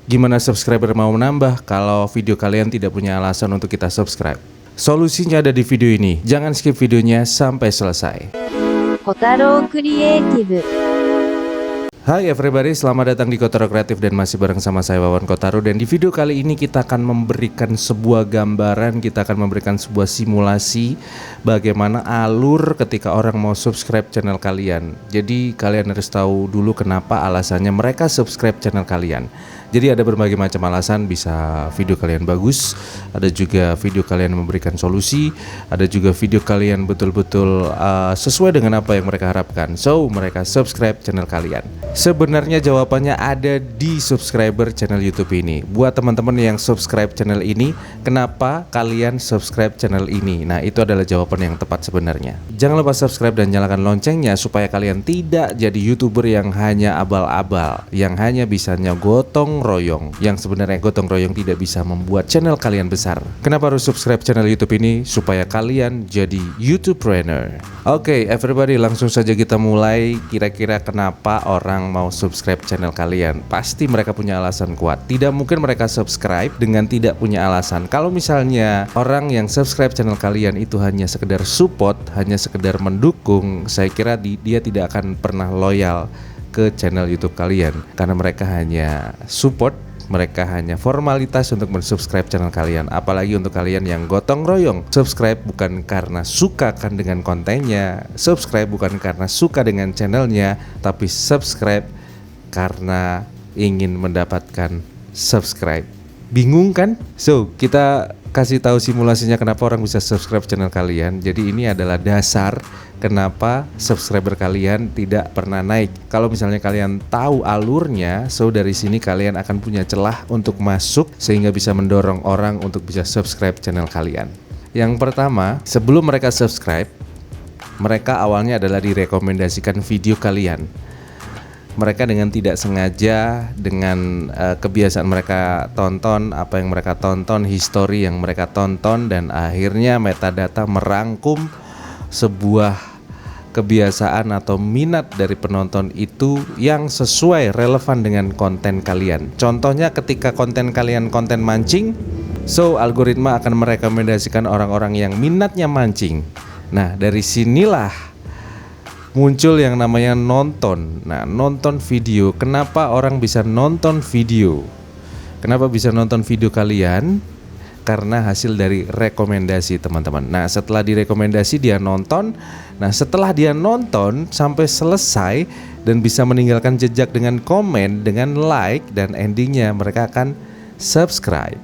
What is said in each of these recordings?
Gimana subscriber mau menambah kalau video kalian tidak punya alasan untuk kita subscribe? Solusinya ada di video ini. Jangan skip videonya sampai selesai. Kotaro Creative. Hai everybody, selamat datang di Kotaro Kreatif dan masih bareng sama saya Wawan Kotaro. Dan di video kali ini kita akan memberikan sebuah gambaran, kita akan memberikan sebuah simulasi bagaimana alur ketika orang mau subscribe channel kalian. Jadi kalian harus tahu dulu kenapa alasannya mereka subscribe channel kalian. Jadi ada berbagai macam alasan, bisa video kalian bagus, ada juga video kalian memberikan solusi, ada juga video kalian betul-betul sesuai dengan apa yang mereka harapkan. So, mereka subscribe channel kalian. Sebenarnya jawabannya ada di subscriber channel YouTube ini. Buat teman-teman yang subscribe channel ini, kenapa kalian subscribe channel ini? Nah, itu adalah jawaban yang tepat sebenarnya. Jangan lupa subscribe dan nyalakan loncengnya supaya kalian tidak jadi YouTuber yang hanya abal-abal, yang hanya bisanya gotong royong, yang sebenarnya gotong royong tidak bisa membuat channel kalian besar. Kenapa harus subscribe channel YouTube ini? Supaya kalian jadi YouTubepreneur. Oke, everybody, langsung saja kita mulai. Kira-kira kenapa orang mau subscribe channel kalian? Pasti mereka punya alasan kuat. Tidak mungkin mereka subscribe dengan tidak punya alasan. Kalau misalnya orang yang subscribe channel kalian itu hanya sekedar support, hanya sekedar mendukung, saya kira dia tidak akan pernah loyal ke channel YouTube kalian, karena mereka hanya support, mereka hanya formalitas untuk mensubscribe channel kalian. Apalagi untuk kalian yang gotong royong, subscribe bukan karena suka kan dengan kontennya, subscribe bukan karena suka dengan channelnya, tapi subscribe karena ingin mendapatkan subscribe. Bingung kan? So, kita kasih tahu simulasinya kenapa orang bisa subscribe channel kalian. Jadi ini adalah dasar kenapa subscriber kalian tidak pernah naik. Kalau misalnya kalian tahu alurnya, so dari sini kalian akan punya celah untuk masuk sehingga bisa mendorong orang untuk bisa subscribe channel kalian. Yang pertama, sebelum mereka subscribe, mereka awalnya adalah direkomendasikan video kalian. Mereka dengan tidak sengaja, dengan kebiasaan mereka tonton, apa yang mereka tonton, history yang mereka tonton, dan akhirnya metadata merangkum sebuah kebiasaan atau minat dari penonton itu yang sesuai relevan dengan konten kalian. Contohnya ketika konten kalian konten mancing, so algoritma akan merekomendasikan orang-orang yang minatnya mancing. Nah, dari sinilah muncul yang namanya nonton. Nah, nonton video. Kenapa orang bisa nonton video? Kenapa bisa nonton video kalian? Karena hasil dari rekomendasi teman-teman. Nah, setelah direkomendasi dia nonton. Nah, setelah dia nonton sampai selesai dan bisa meninggalkan jejak dengan komen, dengan like, dan endingnya mereka akan subscribe.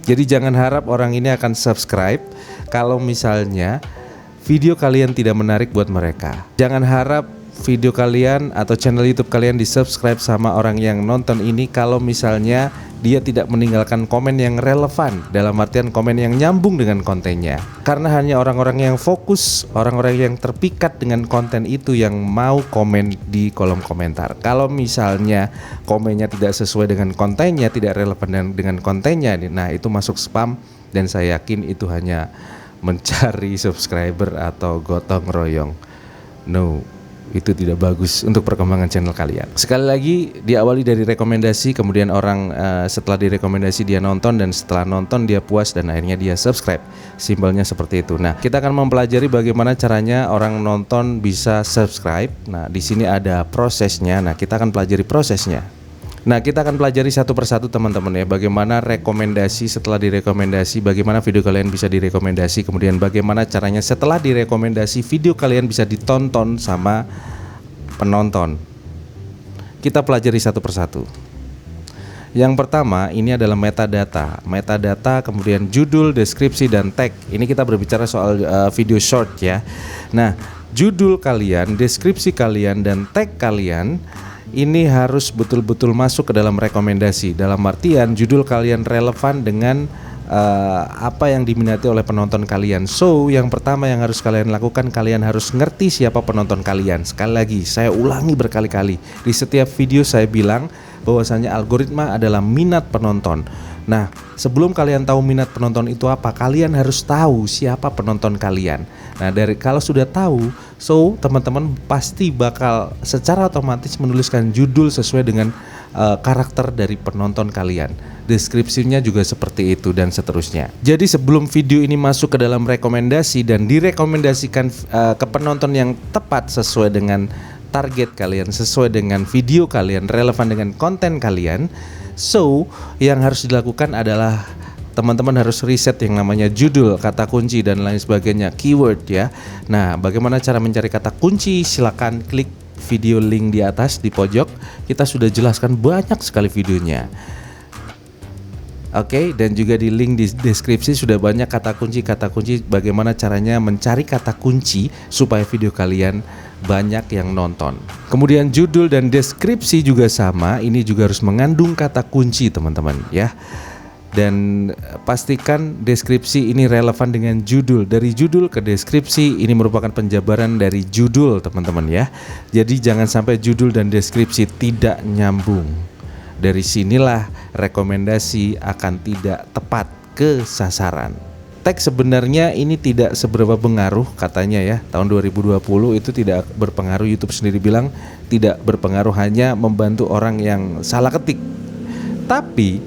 Jadi jangan harap orang ini akan subscribe kalau misalnya video kalian tidak menarik buat mereka. Jangan harap video kalian atau channel YouTube kalian di-subscribe sama orang yang nonton ini kalau misalnya dia tidak meninggalkan komen yang relevan, dalam artian komen yang nyambung dengan kontennya. Karena hanya orang-orang yang fokus, orang-orang yang terpikat dengan konten itu yang mau komen di kolom komentar. Kalau misalnya komennya tidak sesuai dengan kontennya, tidak relevan dengan kontennya, nah itu masuk spam, dan saya yakin itu hanya mencari subscriber atau gotong royong. No, itu tidak bagus untuk perkembangan channel kalian. Sekali lagi, diawali dari rekomendasi, kemudian orang setelah direkomendasi dia nonton, dan setelah nonton dia puas dan akhirnya dia subscribe. Simpelnya seperti itu. Nah, kita akan mempelajari bagaimana caranya orang nonton bisa subscribe. Nah, di sini ada prosesnya. Nah, kita akan pelajari prosesnya. Nah, kita akan pelajari satu persatu teman-teman ya, bagaimana rekomendasi, setelah direkomendasi, bagaimana video kalian bisa direkomendasi, kemudian bagaimana caranya setelah direkomendasi video kalian bisa ditonton sama penonton. Kita pelajari satu persatu. Yang pertama, ini adalah metadata. Metadata, kemudian judul, deskripsi, dan tag. Ini kita berbicara soal video short ya. Nah, judul kalian, deskripsi kalian, dan tag kalian ini harus betul-betul masuk ke dalam rekomendasi. Dalam artian judul kalian relevan dengan apa yang diminati oleh penonton kalian. So, yang pertama yang harus kalian lakukan, kalian harus ngerti siapa penonton kalian. Sekali lagi, saya ulangi berkali-kali. Di setiap video saya bilang bahwasanya algoritma adalah minat penonton. Nah, sebelum kalian tahu minat penonton itu apa, kalian harus tahu siapa penonton kalian. Nah, kalau sudah tahu, so teman-teman pasti bakal secara otomatis menuliskan judul sesuai dengan karakter dari penonton kalian. Deskripsinya juga seperti itu dan seterusnya. Jadi sebelum video ini masuk ke dalam rekomendasi dan direkomendasikan ke penonton yang tepat sesuai dengan target kalian, sesuai dengan video kalian, relevan dengan konten kalian, so yang harus dilakukan adalah teman-teman harus riset yang namanya judul, kata kunci dan lain sebagainya, keyword ya. Nah, bagaimana cara mencari kata kunci? Silakan klik video link di atas di pojok. Kita sudah jelaskan banyak sekali videonya. Oke, dan juga di link di deskripsi sudah banyak kata kunci bagaimana caranya mencari kata kunci supaya video kalian banyak yang nonton. Kemudian judul dan deskripsi juga sama, ini juga harus mengandung kata kunci teman-teman ya. Dan pastikan deskripsi ini relevan dengan judul. Dari judul ke deskripsi ini merupakan penjabaran dari judul teman-teman ya. Jadi jangan sampai judul dan deskripsi tidak nyambung. Dari sinilah rekomendasi akan tidak tepat ke sasaran. Teks sebenarnya ini tidak seberapa pengaruh katanya ya. Tahun 2020 itu tidak berpengaruh, YouTube sendiri bilang tidak berpengaruh, hanya membantu orang yang salah ketik. Tapi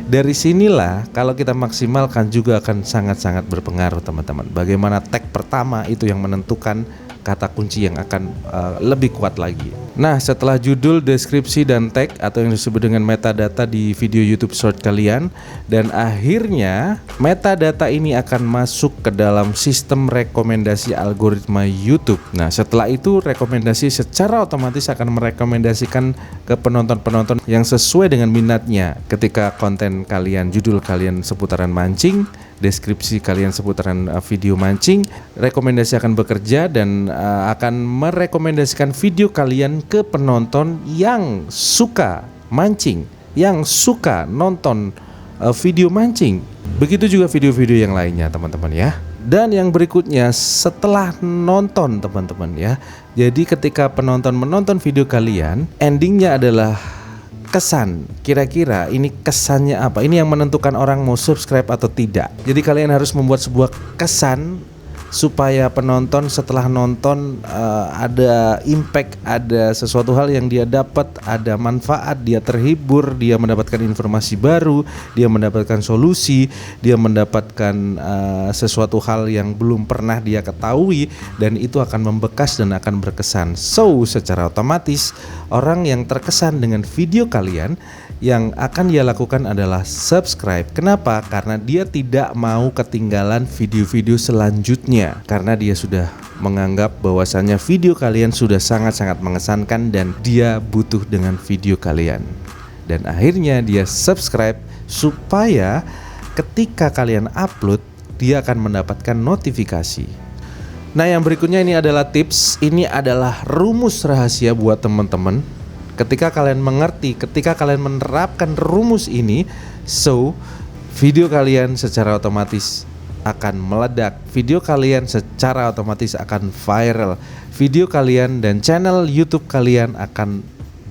dari sinilah kalau kita maksimalkan juga akan sangat-sangat berpengaruh teman-teman. Bagaimana tag pertama itu yang menentukan kata kunci yang akan lebih kuat lagi. Nah, setelah judul, deskripsi, dan tag atau yang disebut dengan metadata di video YouTube Short kalian, dan akhirnya metadata ini akan masuk ke dalam sistem rekomendasi algoritma YouTube. Nah, setelah itu rekomendasi secara otomatis akan merekomendasikan ke penonton-penonton yang sesuai dengan minatnya. Ketika konten kalian, judul kalian seputaran mancing, deskripsi kalian seputaran video mancing, rekomendasi akan bekerja dan akan merekomendasikan video kalian ke penonton yang suka mancing, yang suka nonton video mancing. Begitu juga video-video yang lainnya teman-teman ya. Dan yang berikutnya setelah nonton teman-teman ya. Jadi ketika penonton menonton video kalian, endingnya adalah kesan. Kira-kira ini kesannya apa? Ini yang menentukan orang mau subscribe atau tidak. Jadi kalian harus membuat sebuah kesan supaya penonton setelah nonton ada impact, ada sesuatu hal yang dia dapat, ada manfaat, dia terhibur, dia mendapatkan informasi baru, dia mendapatkan solusi, dia mendapatkan sesuatu hal yang belum pernah dia ketahui, dan itu akan membekas dan akan berkesan. So, secara otomatis orang yang terkesan dengan video kalian, yang akan dia lakukan adalah subscribe. Kenapa? Karena dia tidak mau ketinggalan video-video selanjutnya. Karena dia sudah menganggap bahwasannya video kalian sudah sangat-sangat mengesankan dan dia butuh dengan video kalian. Dan akhirnya dia subscribe supaya ketika kalian upload, dia akan mendapatkan notifikasi. Nah, yang berikutnya ini adalah tips. Ini adalah rumus rahasia buat teman-teman. Ketika kalian mengerti, ketika kalian menerapkan rumus ini, so video kalian secara otomatis akan meledak, video kalian secara otomatis akan viral, video kalian dan channel YouTube kalian akan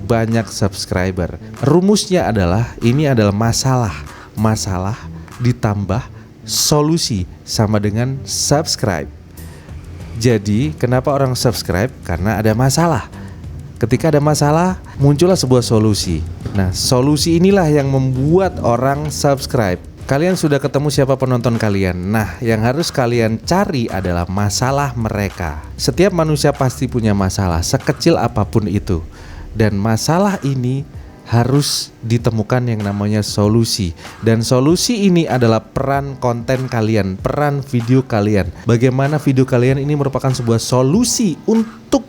banyak subscriber. Rumusnya adalah, ini adalah masalah ditambah solusi sama dengan subscribe. Jadi kenapa orang subscribe? Karena ada masalah. Ketika ada masalah, muncullah sebuah solusi. Nah, solusi inilah yang membuat orang subscribe. Kalian sudah ketemu siapa penonton kalian. Nah, yang harus kalian cari adalah masalah mereka. Setiap manusia pasti punya masalah, sekecil apapun itu. Dan masalah ini harus ditemukan yang namanya solusi. Dan solusi ini adalah peran konten kalian, peran video kalian. Bagaimana video kalian ini merupakan sebuah solusi untuk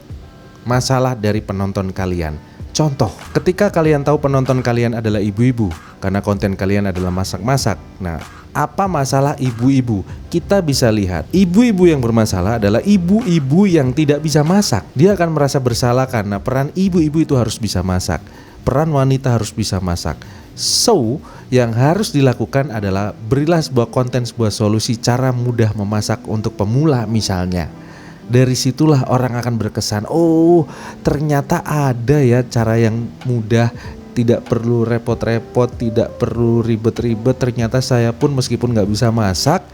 masalah dari penonton kalian. Contoh, ketika kalian tahu penonton kalian adalah ibu-ibu, karena konten kalian adalah masak-masak. Nah, apa masalah ibu-ibu? Kita bisa lihat, ibu-ibu yang bermasalah adalah ibu-ibu yang tidak bisa masak. Dia akan merasa bersalah karena peran ibu-ibu itu harus bisa masak. Peran wanita harus bisa masak. So, yang harus dilakukan adalah berilah sebuah konten, sebuah solusi cara mudah memasak untuk pemula misalnya. Dari situlah orang akan berkesan, oh ternyata ada ya cara yang mudah, tidak perlu repot-repot, tidak perlu ribet-ribet. Ternyata saya pun meskipun gak bisa masak,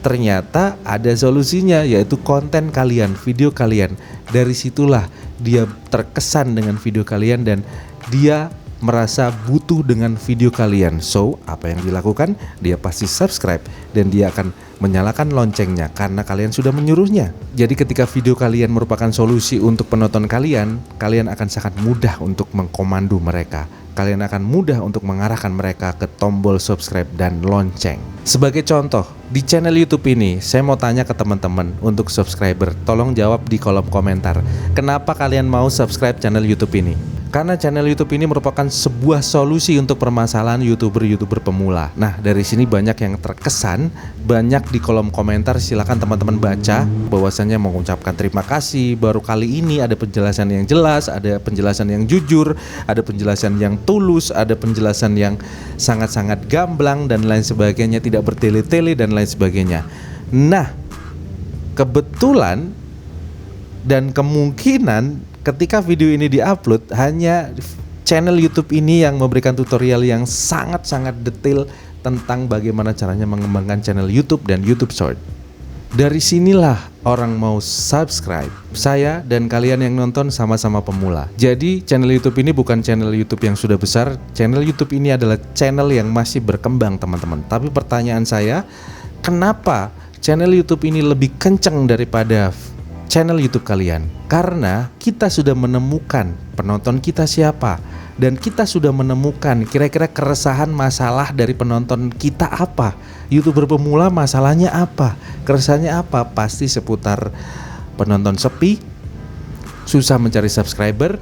ternyata ada solusinya, yaitu konten kalian, video kalian. Dari situlah dia terkesan dengan video kalian dan dia merasa butuh dengan video kalian. So, apa yang dilakukan? Dia pasti subscribe dan dia akan menyalakan loncengnya karena kalian sudah menyuruhnya. Jadi ketika video kalian merupakan solusi untuk penonton kalian, kalian akan sangat mudah untuk mengkomando mereka. Kalian akan mudah untuk mengarahkan mereka ke tombol subscribe dan lonceng. Sebagai contoh, di channel YouTube ini, saya mau tanya ke teman-teman untuk subscriber, tolong jawab di kolom komentar. Kenapa kalian mau subscribe channel YouTube ini? Karena channel YouTube ini merupakan sebuah solusi untuk permasalahan YouTuber-YouTuber pemula. Nah, dari sini banyak yang terkesan, banyak di kolom komentar, silakan teman-teman baca bahwasannya mengucapkan terima kasih. Baru kali ini ada penjelasan yang jelas, ada penjelasan yang jujur, ada penjelasan yang tulus, ada penjelasan yang sangat-sangat gamblang dan lain sebagainya, tidak bertele-tele dan lain sebagainya. Nah, kebetulan dan kemungkinan ketika video ini diupload, hanya channel YouTube ini yang memberikan tutorial yang sangat-sangat detail tentang bagaimana caranya mengembangkan channel YouTube dan YouTube Short. Dari sinilah orang mau subscribe. Saya dan kalian yang nonton sama-sama pemula. Jadi channel YouTube ini bukan channel YouTube yang sudah besar. Channel YouTube ini adalah channel yang masih berkembang, teman-teman. Tapi pertanyaan saya, kenapa channel YouTube ini lebih kenceng daripada channel YouTube kalian? Karena kita sudah menemukan penonton kita siapa, dan kita sudah menemukan kira-kira keresahan masalah dari penonton kita apa. YouTuber pemula masalahnya apa, keresahannya apa? Pasti seputar penonton sepi, susah mencari subscriber,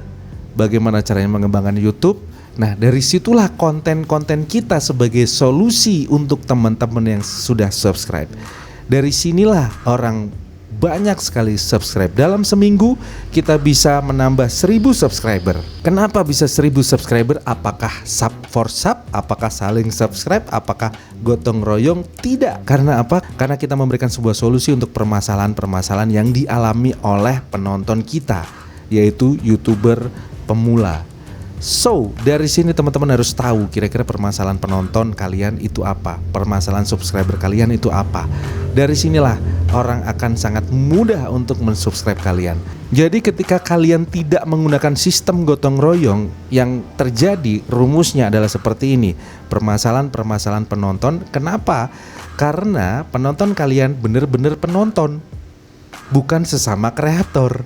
bagaimana caranya mengembangkan YouTube. Nah, dari situlah konten-konten kita sebagai solusi untuk teman-teman yang sudah subscribe. Dari sinilah orang banyak sekali subscribe. Dalam seminggu kita bisa menambah 1000 subscriber. Kenapa bisa 1000 subscriber? Apakah sub for sub? Apakah saling subscribe? Apakah gotong royong? Tidak. Karena apa? Karena kita memberikan sebuah solusi untuk permasalahan-permasalahan yang dialami oleh penonton kita, yaitu YouTuber pemula. So, dari sini teman-teman harus tahu kira-kira permasalahan penonton kalian itu apa, permasalahan subscriber kalian itu apa. Dari sinilah orang akan sangat mudah untuk mensubscribe kalian. Jadi ketika kalian tidak menggunakan sistem gotong royong, yang terjadi rumusnya adalah seperti ini. Permasalahan-permasalahan penonton. Kenapa? Karena penonton kalian benar-benar penonton, bukan sesama kreator.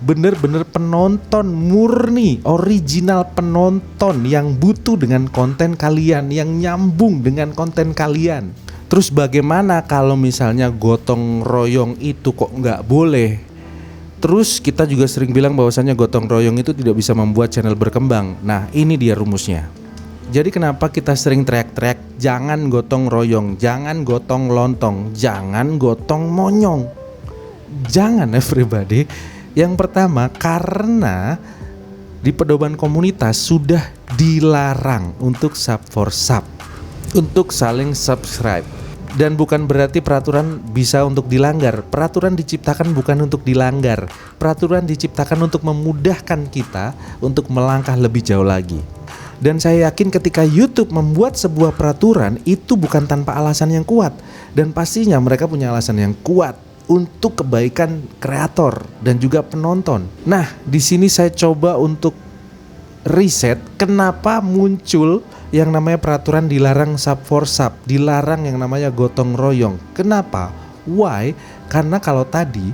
Bener-bener penonton murni, original penonton yang butuh dengan konten kalian, yang nyambung dengan konten kalian. Terus bagaimana kalau misalnya gotong royong itu kok nggak boleh? Terus kita juga sering bilang bahwasannya gotong royong itu tidak bisa membuat channel berkembang. Nah, ini dia rumusnya. Jadi kenapa kita sering teriak-teriak, jangan gotong royong, jangan gotong lontong, jangan gotong monyong. Jangan everybody. Yang pertama, karena di pedoman komunitas sudah dilarang untuk sub for sub, untuk saling subscribe. Dan bukan berarti peraturan bisa untuk dilanggar. Peraturan diciptakan bukan untuk dilanggar. Peraturan diciptakan untuk memudahkan kita untuk melangkah lebih jauh lagi. Dan saya yakin ketika YouTube membuat sebuah peraturan, itu bukan tanpa alasan yang kuat. Dan pastinya mereka punya alasan yang kuat untuk kebaikan kreator dan juga penonton. Nah, di sini saya coba untuk riset kenapa muncul yang namanya peraturan dilarang sub for sub, dilarang yang namanya gotong royong. Kenapa? Why? Karena kalau tadi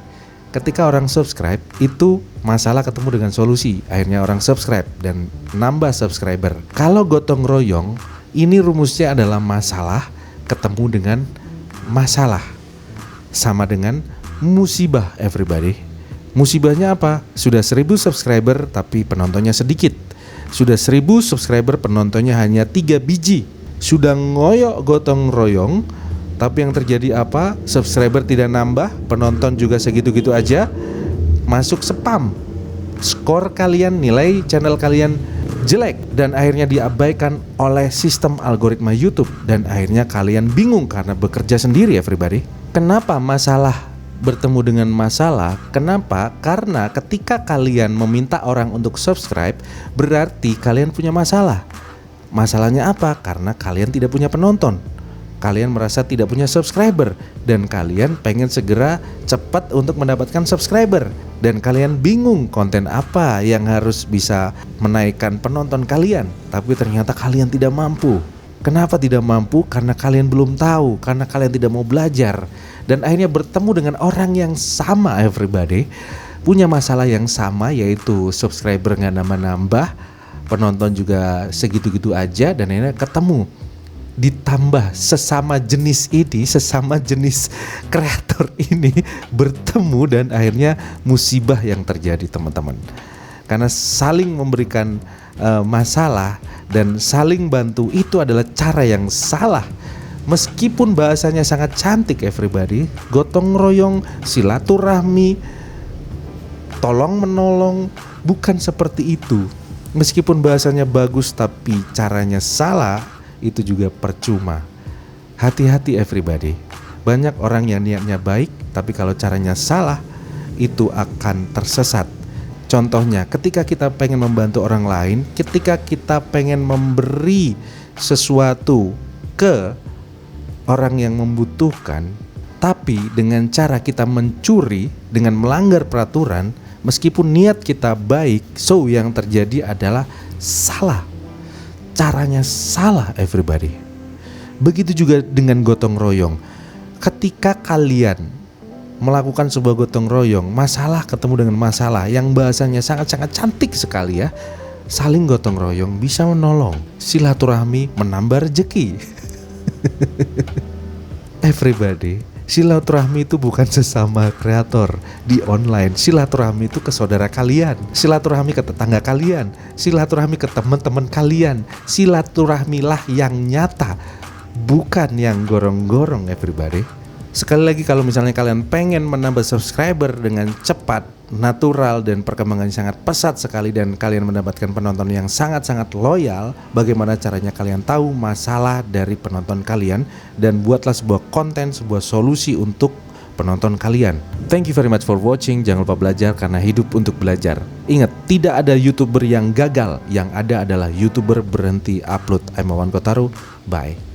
ketika orang subscribe itu masalah ketemu dengan solusi, akhirnya orang subscribe dan nambah subscriber. Kalau gotong royong, ini rumusnya adalah masalah ketemu dengan masalah, sama dengan musibah everybody. Musibahnya apa? Sudah 1000 subscriber tapi penontonnya sedikit. Sudah 1000 subscriber penontonnya hanya 3 biji. Sudah ngoyok gotong royong, tapi yang terjadi apa? Subscriber tidak nambah, penonton juga segitu-gitu aja. Masuk spam. Skor kalian, nilai channel kalian jelek dan akhirnya diabaikan oleh sistem algoritma YouTube. Dan akhirnya kalian bingung karena bekerja sendiri everybody. Kenapa masalah bertemu dengan masalah? Kenapa? Karena ketika kalian meminta orang untuk subscribe, berarti kalian punya masalah. Masalahnya apa? Karena kalian tidak punya penonton. kalian merasa tidak punya subscriber dan kalian pengen segera cepat untuk mendapatkan subscriber dan kalian bingung konten apa yang harus bisa menaikkan penonton kalian, tapi ternyata kalian tidak mampu. Kenapa tidak mampu? Karena kalian belum tahu, karena kalian tidak mau belajar dan akhirnya bertemu dengan orang yang sama everybody, punya masalah yang sama, yaitu subscriber nggak nambah-nambah, penonton juga segitu-gitu aja, dan akhirnya ketemu. Ditambah sesama jenis ini, sesama jenis kreator ini bertemu dan akhirnya musibah yang terjadi teman-teman. Karena saling memberikan masalah dan saling bantu itu adalah cara yang salah. Meskipun bahasanya sangat cantik everybody, gotong royong, silaturahmi, tolong menolong, bukan seperti itu. Meskipun bahasanya bagus tapi caranya salah, itu juga percuma. Hati-hati everybody. Banyak orang yang niatnya baik, tapi kalau caranya salah, itu akan tersesat. Contohnya, ketika kita pengen membantu orang lain, ketika kita pengen memberi sesuatu ke orang yang membutuhkan, tapi dengan cara kita mencuri, dengan melanggar peraturan, meskipun niat kita baik, so yang terjadi adalah salah. Caranya salah everybody. Begitu juga dengan gotong royong. Ketika kalian melakukan sebuah gotong royong, masalah ketemu dengan masalah yang bahasanya sangat-sangat cantik sekali ya. Saling gotong royong bisa menolong, silaturahmi menambah rezeki. Everybody, silaturahmi itu bukan sesama kreator di online. Silaturahmi itu ke saudara kalian, silaturahmi ke tetangga kalian, silaturahmi ke teman-teman kalian. Silaturahmilah yang nyata, bukan yang gorong-gorong everybody. Sekali lagi, kalau misalnya kalian pengen menambah subscriber dengan cepat, natural, dan perkembangannya sangat pesat sekali, dan kalian mendapatkan penonton yang sangat-sangat loyal, bagaimana caranya kalian tahu masalah dari penonton kalian dan buatlah sebuah konten, sebuah solusi untuk penonton kalian. Thank you very much for watching. Jangan lupa belajar karena hidup untuk belajar. Ingat, tidak ada YouTuber yang gagal, yang ada adalah YouTuber berhenti upload. I'm Wawan Kotaro. Bye.